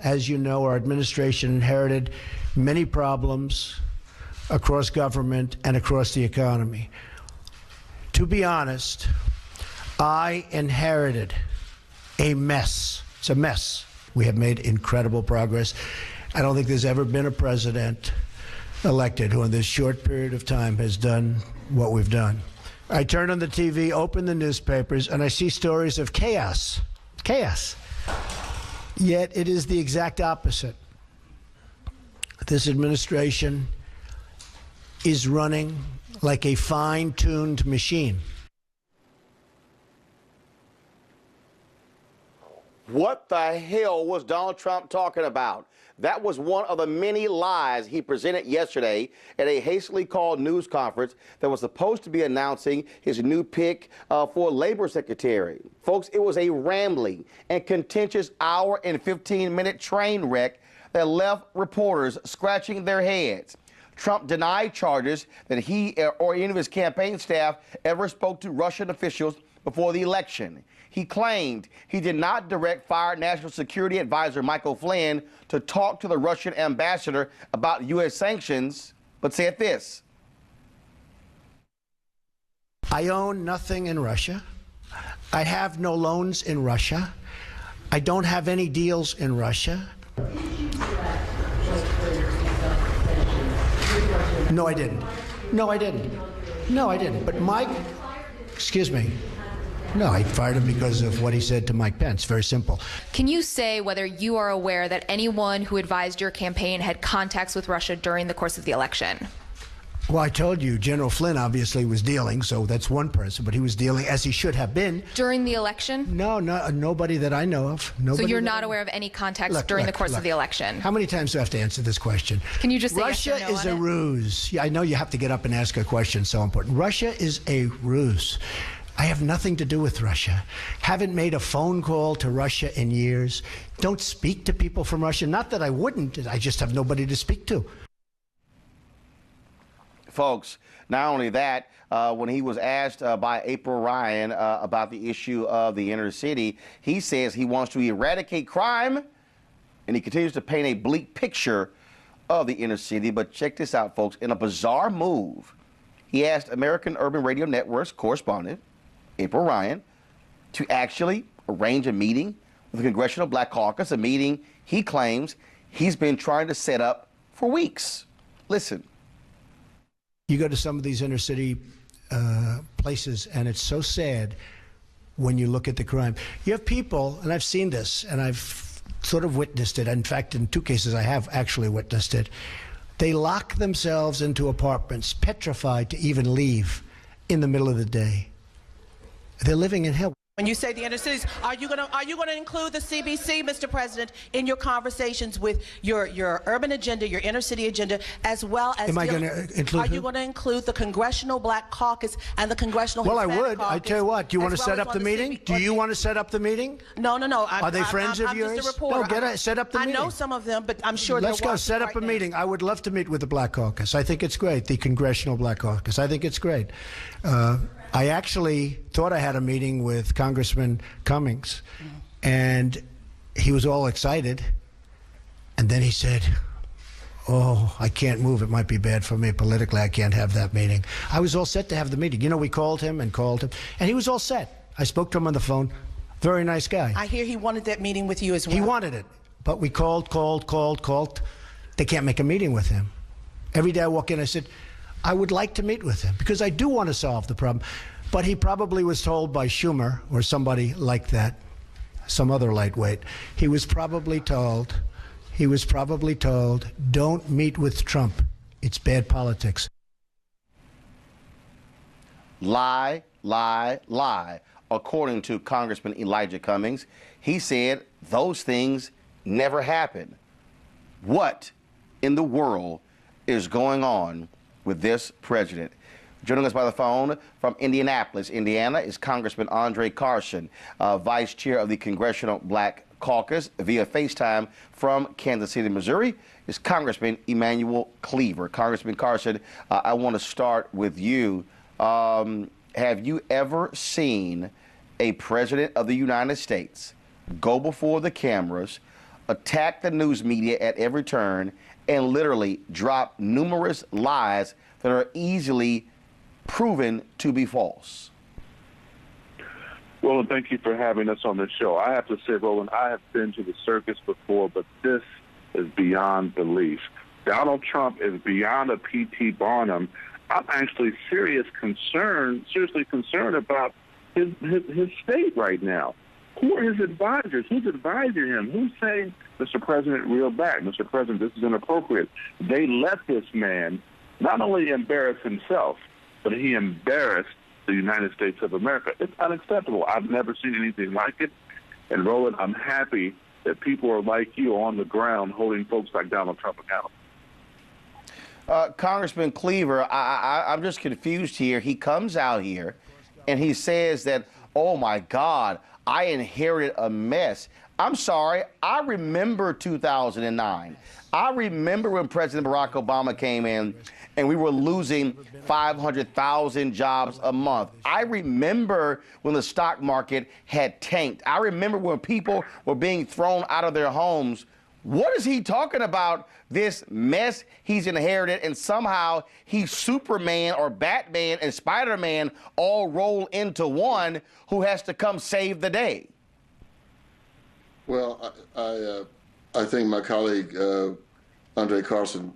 as you know, our administration inherited many problems across government and across the economy. To be honest, I inherited a mess. It's a mess. We have made incredible progress. I don't think there's ever been a president elected who in this short period of time has done what we've done. I turn on the TV, open the newspapers, and I see stories of chaos. Chaos. Yet it is the exact opposite. This administration is running like a fine-tuned machine. What the hell was Donald Trump talking about? That was one of the many lies he presented yesterday at a hastily called news conference that was supposed to be announcing his new pick for labor secretary. Folks, it was a rambling and contentious hour and 15-minute train wreck that left reporters scratching their heads. Trump denied charges that he or any of his campaign staff ever spoke to Russian officials before the election. He claimed he did not direct fired National Security Advisor Michael Flynn to talk to the Russian ambassador about U.S. sanctions, but said this. I own nothing in Russia. I have no loans in Russia. I don't have any deals in Russia. No, I didn't. No, I didn't. No, I didn't. But Mike, excuse me. No, I fired him because of what he said to Mike Pence. Very simple. Can you say whether you are aware that anyone who advised your campaign had contacts with Russia during the course of the election? Well, I told you, General Flynn obviously was dealing, so that's one person, but he was dealing as he should have been. During the election? No, nobody that I know of. Nobody. So you're not aware of any contacts during the course of the election? How many times do I have to answer this question? Can you just say Russia yes or no is on a it? ruse. Yeah, I know you have to get up and ask a question so important. Russia is a ruse. I have nothing to do with Russia. Haven't made a phone call to Russia in years. Don't speak to people from Russia. Not that I wouldn't. I just have nobody to speak to. Folks, not only that, when he was asked by April Ryan about the issue of the inner city, he says he wants to eradicate crime, and he continues to paint a bleak picture of the inner city. But check this out, folks. In a bizarre move, he asked American Urban Radio Network's correspondent, April Ryan, to actually arrange a meeting with the Congressional Black Caucus, a meeting he claims he's been trying to set up for weeks. Listen. You go to some of these inner city places, and it's so sad when you look at the crime. You have people, and I've seen this, and I've sort of witnessed it. In fact, in 2 cases, I have actually witnessed it. They lock themselves into apartments, petrified to even leave in the middle of the day. They're living in hell. When you say the inner cities, are you going to include the CBC, Mr. President, in your conversations with your urban agenda, your inner city agenda, as well as? Am I going to include? Are you going to include the Congressional Black Caucus and the Congressional? Well, Hispanic I would. Caucus, I tell you what. Do you want to set up the meeting? Do you want to set up the meeting? No. Are they friends of yours? I'm just a reporter. No, set up the meeting. I know some of them, but I'm sure. Let's go set up a meeting. I would love to meet with the Black Caucus. I think it's great. The Congressional Black Caucus. I think it's great. I actually thought I had a meeting with Congressman Cummings, and he was all excited. And then he said, oh, I can't move. It might be bad for me politically. I can't have that meeting. I was all set to have the meeting. You know, we called him, and he was all set. I spoke to him on the phone. Very nice guy. I hear he wanted that meeting with you as well. He wanted it, but we called. They can't make a meeting with him. Every day I walk in, I said, I would like to meet with him because I do want to solve the problem. But he probably was told by Schumer or somebody like that, some other lightweight, he was probably told, don't meet with Trump. It's bad politics. Lie, lie, lie. According to Congressman Elijah Cummings, he said those things never happened. What in the world is going on with this president? Joining us by the phone from Indianapolis, Indiana, is Congressman Andre Carson, Vice Chair of the Congressional Black Caucus. Via FaceTime from Kansas City, Missouri, is Congressman Emanuel Cleaver. Congressman Carson, I want to start with you. Have you ever seen a president of the United States go before the cameras attack the news media at every turn and literally drop numerous lies that are easily proven to be false. Roland, thank you for having us on the show. I have to say, Roland, I have been to the circus before, but this is beyond belief. Donald Trump is beyond a P.T. Barnum. I'm actually seriously concerned about his state right now. Who are his advisors? Who's advising him? Who's saying, Mr. President, reel back? Mr. President, this is inappropriate. They let this man not only embarrass himself, but he embarrassed the United States of America. It's unacceptable. I've never seen anything like it. And Roland, I'm happy that people are like you on the ground holding folks like Donald Trump accountable. Congressman Cleaver, I'm just confused here. He comes out here and he says that, oh my God, I inherited a mess. I'm sorry, I remember 2009. I remember when President Barack Obama came in and we were losing 500,000 jobs a month. I remember when the stock market had tanked. I remember when people were being thrown out of their homes. What is he talking about, this mess he's inherited, and somehow he's Superman or Batman and Spider-Man all rolled into one who has to come save the day? Well, I think my colleague, Andre Carson,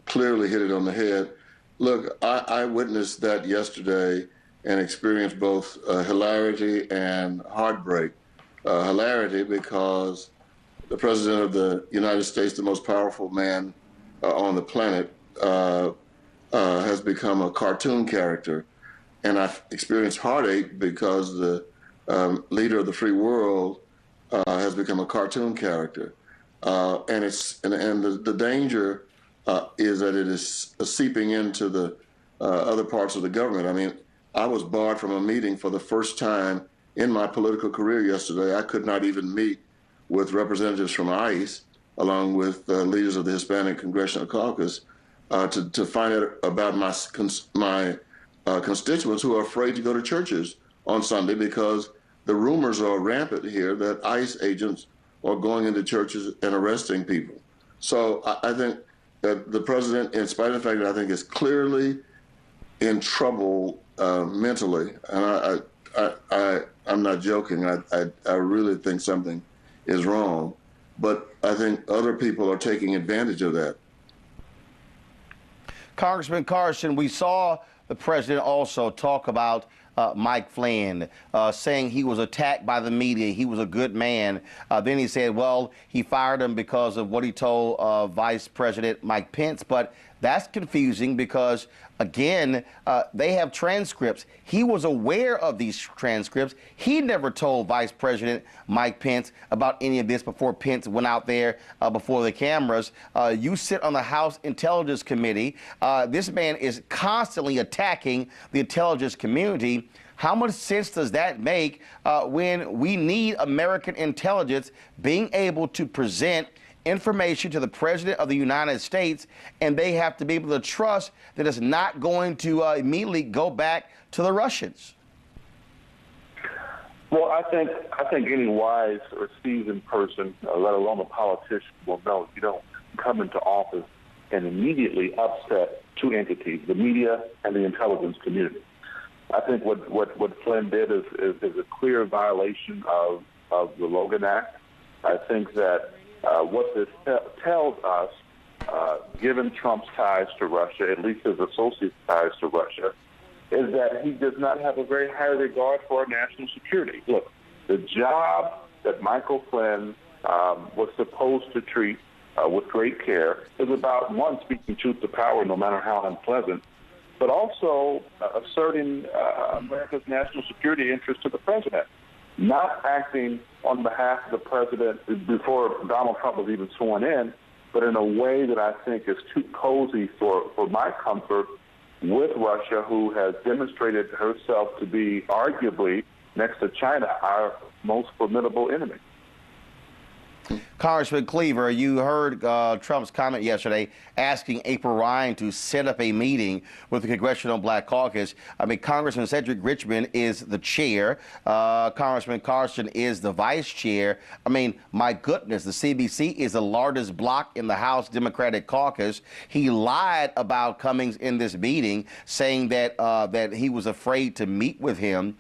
clearly hit it on the head. Look, I witnessed that yesterday and experienced both hilarity and heartbreak. Hilarity because the President of the United States, the most powerful man on the planet, has become a cartoon character. And I've experienced heartache because the leader of the free world has become a cartoon character. And the danger is that it is seeping into the other parts of the government. I mean, I was barred from a meeting for the first time in my political career yesterday. I could not even meet with representatives from ICE, along with leaders of the Hispanic Congressional Caucus, to find out about my constituents who are afraid to go to churches on Sunday because the rumors are rampant here that ICE agents are going into churches and arresting people. So I think that the president, in spite of the fact that I think is clearly in trouble mentally, and I'm not joking, I really think something is wrong, but I think other people are taking advantage of that. Congressman Carson, we saw the president also talk about Mike Flynn, saying he was attacked by the media. He was a good man. Then he said, well, he fired him because of what he told Vice President Mike Pence. But that's confusing because, again, they have transcripts. He was aware of these transcripts. He never told Vice President Mike Pence about any of this before Pence went out there before the cameras. You sit on the House Intelligence Committee. This man is constantly attacking the intelligence community. How much sense does that make when we need American intelligence being able to present information to the President of the United States, and they have to be able to trust that it's not going to immediately go back to the Russians? Well, I think any wise or seasoned person, let alone a politician, will know you don't come into office and immediately upset two entities, the media and the intelligence community. I think what Flynn did is a clear violation of the Logan Act. I think that what this tells us, given Trump's ties to Russia, at least his associates' ties to Russia, is that he does not have a very high regard for our national security. Look, the job that Michael Flynn was supposed to treat with great care is about, one, speaking truth to power, no matter how unpleasant, but also asserting America's national security interest to the president, not acting on behalf of the president before Donald Trump was even sworn in, but in a way that I think is too cozy for my comfort with Russia, who has demonstrated herself to be arguably, next to China, our most formidable enemy. Congressman Cleaver, you heard Trump's comment yesterday asking April Ryan to set up a meeting with the Congressional Black Caucus. I mean, Congressman Cedric Richmond is the chair. Congressman Carson is the vice chair. I mean, my goodness, the CBC is the largest bloc in the House Democratic Caucus. He lied about Cummings in this meeting, saying that that he was afraid to meet with him.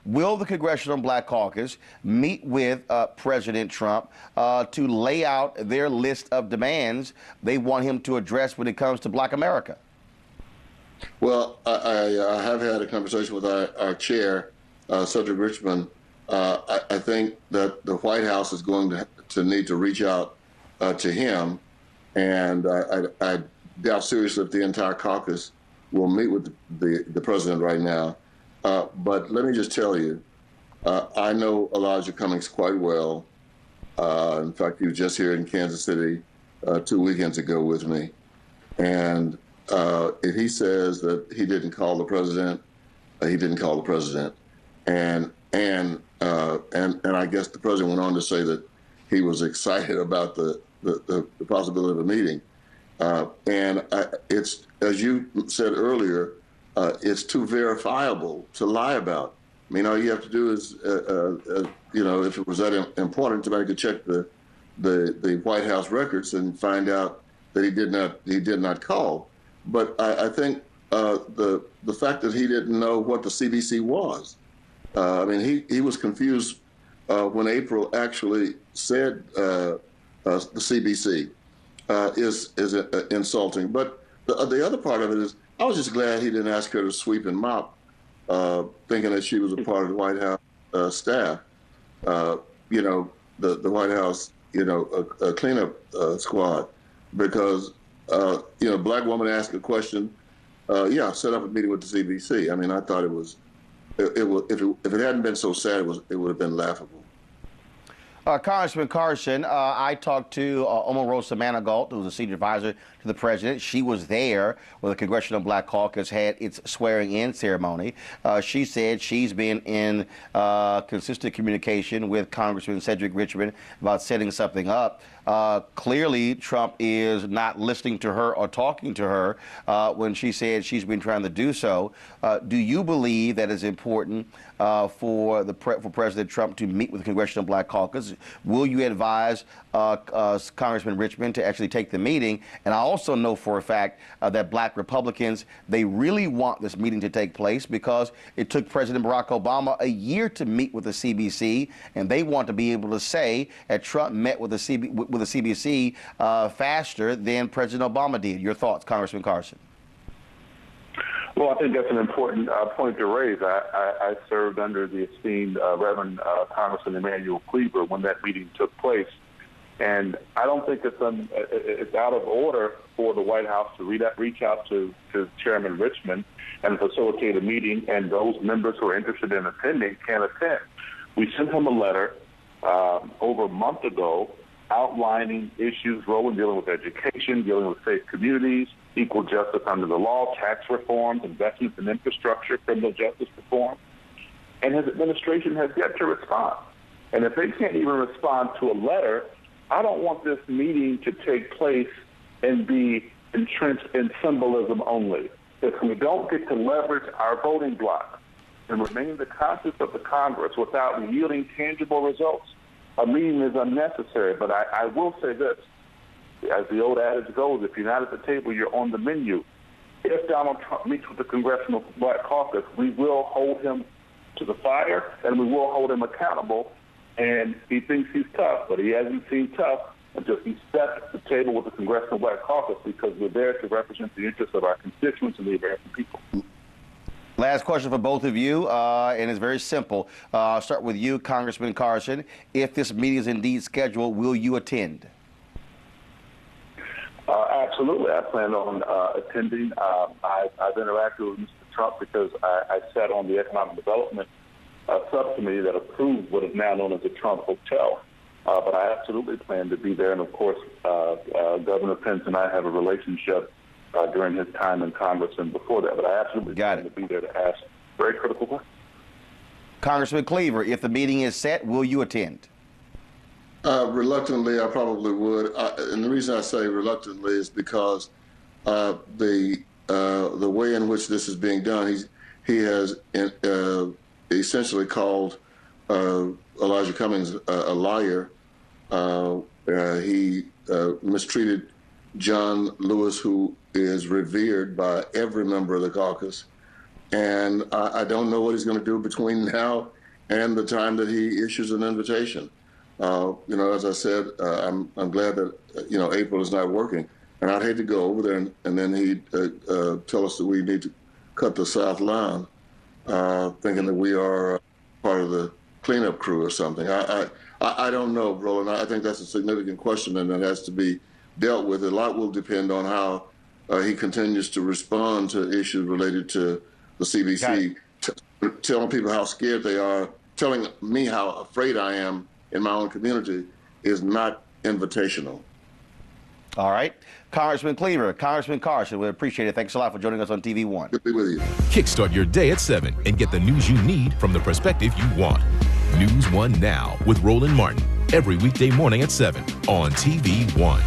Will the Congressional Black Caucus meet with President Trump to lay out their list of demands they want him to address when it comes to Black America? Well, I have had a conversation with our chair, Cedric Richmond. I think that the White House is going to need to reach out to him, and I doubt seriously if the entire caucus will meet with the president right now. But let me just tell you, I know Elijah Cummings quite well. In fact, he was just here in Kansas City 2 weekends ago with me. And if he says that he didn't call the president, he didn't call the president. And I guess the president went on to say that he was excited about the possibility of a meeting. It's, as you said earlier, it's too verifiable to lie about. I mean, all you have to do is, if it was that important, somebody could check the White House records and find out that he did not call. But I think the fact that he didn't know what the CBC was. I mean, he was confused when April actually said the CBC is insulting. But the other part of it is, I was just glad he didn't ask her to sweep and mop, thinking that she was a part of the White House staff. The White House, a cleanup squad, because black woman asked a question. Set up a meeting with the CBC. I mean, I thought if it hadn't been so sad, it would have been laughable. Congressman Carson, I talked to Omarosa Manigault, who's a senior advisor to the president. She was there when the Congressional Black Caucus had its swearing-in ceremony. She said she's been in consistent communication with Congressman Cedric Richmond about setting something up. Clearly, Trump is not listening to her or talking to her when she said she's been trying to do so. Do you believe that it's important for President Trump to meet with the Congressional Black Caucus? Will you advise Congressman Richmond to actually take the meeting? And I also know for a fact that black Republicans, they really want this meeting to take place because it took President Barack Obama a year to meet with the CBC, and they want to be able to say that Trump met with the CBC faster than President Obama did. Your thoughts, Congressman Carson? Well, I think that's an important point to raise. I served under the esteemed Reverend Congressman Emanuel Cleaver when that meeting took place. And I don't think it's out of order for the White House to reach out to Chairman Richmond and facilitate a meeting, and those members who are interested in attending can attend. We sent him a letter over a month ago outlining issues, Roland, dealing with education, dealing with safe communities, equal justice under the law, tax reforms, investments in infrastructure, criminal justice reform. And his administration has yet to respond. And if they can't even respond to a letter, I don't want this meeting to take place and be entrenched in symbolism only. If we don't get to leverage our voting bloc and remain the conscience of the Congress without yielding tangible results, a meeting is unnecessary. But I will say this. As the old adage goes, if you're not at the table, you're on the menu. If Donald Trump meets with the Congressional Black Caucus, we will hold him to the fire and we will hold him accountable. And he thinks he's tough, but he hasn't seemed tough until he stepped at the table with the Congressional Black Caucus, because we're there to represent the interests of our constituents and the American people. Last question for both of you, and it's very simple. I'll start with you, Congressman Carson. If this meeting is indeed scheduled, will you attend? Absolutely. I plan on attending. I've interacted with Mr. Trump because I sat on the Economic Development subcommittee that approved what is now known as the Trump Hotel. But I absolutely plan to be there. And, of course, Governor Pence and I have a relationship during his time in Congress and before that. But I absolutely plan to be there to ask very critical questions. Congressman Cleaver, if the meeting is set, will you attend? Reluctantly, I probably would. And the reason I say reluctantly is because the way in which this is being done, he has essentially called Elijah Cummings a liar. He mistreated John Lewis, who is revered by every member of the caucus. And I don't know what he's going to do between now and the time that he issues an invitation. As I said, I'm glad that, April is not working. And I'd hate to go over there and then he'd tell us that we need to cut the South line, thinking that we are part of the cleanup crew or something. I don't know, Roland. I think that's a significant question, and it has to be dealt with. A lot will depend on how he continues to respond to issues related to the CBC, telling people how scared they are, telling me how afraid I am in my own community is not invitational. All right. Congressman Cleaver, Congressman Carson, we appreciate it. Thanks a lot for joining us on TV One. Good to be with you. Kickstart your day at 7 and get the news you need from the perspective you want. NewsOne Now with Roland Martin. Every weekday morning at 7 on TV One.